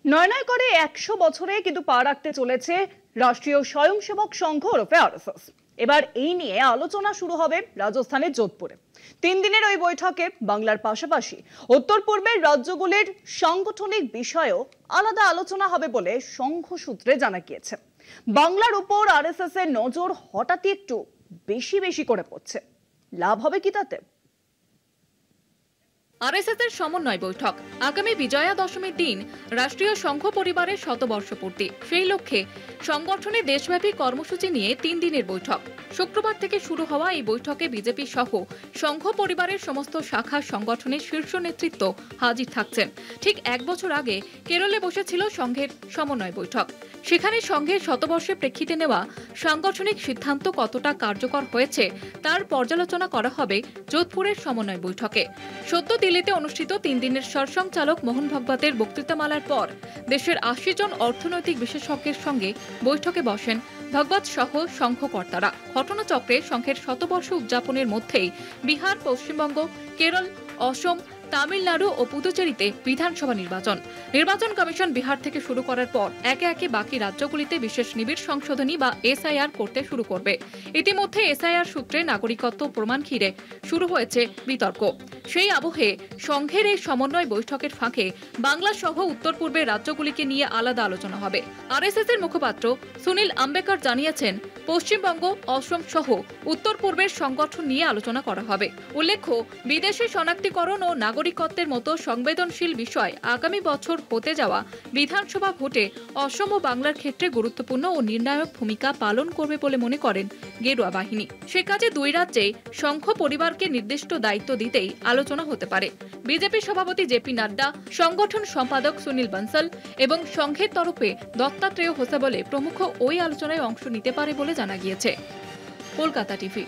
নয় নয় করে 100 বছরে কিন্তু পা রাখতে চলেছে রাষ্ট্রীয় স্বয়ংসেবক সংঘ ওরফে আরএসএস। এবার এই নিয়ে আলোচনা শুরু হবে রাজস্থানের যোধপুরে। 3 দিনের ওই বৈঠকে বাংলার পাশাপাশি উত্তর পূর্বের রাজ্যগুলির সাংগঠনিক বিষয়েও আলাদা আলোচনা হবে বলে সংঘ সূত্রে জানা গিয়েছে। বাংলার উপর আরএসএস এর নজর হঠাৎই একটু বেশি করে পড়ছে। লাভ হবে কি তাতে? আরএসএস এর সমন্বয় বৈঠক আগামী বিজয়া দশমীর দিন রাষ্ট্রীয় সংঘ পরিবারের শতবর্ষ পূর্তি। সেই লক্ষ্যে সংগঠনের দেশব্যাপী কর্মসূচি নিয়ে 3 দিনের বৈঠক। শুক্রবার থেকে শুরু হওয়া এই বৈঠকে বিজেপি সহ সংঘ পরিবারের সমস্ত শাখা সংগঠনের শীর্ষ নেতৃত্ব হাজির থাকছেন। ঠিক 1 বছর আগে কেরলে বসেছিল সংঘের সমন্বয় বৈঠক। সেখানে সংঘের শতবর্ষের প্রেক্ষিতে নেওয়া সাংগঠনিক সিদ্ধান্ত কতটা কার্যকর হয়েছে তার পর্যালোচনা করা হবে যোধপুরের সমন্বয় বৈঠকে। সদ্য দিল্লিতে অনুষ্ঠিত 3 দিনের সরসংচালক মোহন ভাগবতের বক্তৃতামালার পর দেশের 80 জন অর্থনৈতিক বিশেষজ্ঞের সঙ্গে বৈঠকে বসেন ভাগবত সহ সংঘকর্তারা। ঘটনাচক্রে সংঘের শতবর্ষ উদযাপনের মধ্যেই বিহার, পশ্চিমবঙ্গ, কেরল, অসম, তামিলনাড়ু ও পুদুচেরিতে বিধানসভা নির্বাচন কমিশন বিহার থেকে শুরু করার পর একে একে বাকি রাজ্যগুলিতে বিশেষ নিবিড় সংশোধনী বা এসআইআর করতে শুরু করবে। ইতিমধ্যে এসআইআর সূত্রে নাগরিকত্ব প্রমাণ ঘিরে শুরু হয়েছে বিতর্ক। সেই আবহে সংঘের এই সমন্বয় বৈঠকের ফাঁকে বাংলা সহ উত্তর পূর্বের রাজ্যগুলিকে নিয়ে আলাদা আলোচনা হবে। আরএসএস এর মুখপাত্র সুনীল আম্বেকর জানিয়েছেন, পশ্চিমবঙ্গ, অসম সহ উত্তর পূর্বের সংগঠন নিয়ে আলোচনা করা হবে। উল্লেখ্য, বিদেশি শনাক্তিকরণ ও নাগরিকত্বের মতো সংবেদনশীল বিষয় আগামী বছর হতে যাওয়া বিধানসভা ভোটে অসম ও বাংলার ক্ষেত্রে গুরুত্বপূর্ণ ও নির্ণায়ক ভূমিকা পালন করবে বলে মনে করেন গেরুয়া বাহিনী। সে কাজে 2 রাজ্যে সংঘ পরিবারকে নির্দিষ্ট দায়িত্ব দিতেই আলোচনা হতে পারে। বিজেপি সভাপতি জেপি নাড্ডা, সংগঠন সম্পাদক সুনীল বনসল এবং সংঘের তরফে দত্তাত্রেয় হোসেবলে প্রমুখ ওই আলোচনায় অংশ নিতে পারে বলে জানা গিয়েছে। কলকাতা টিভি।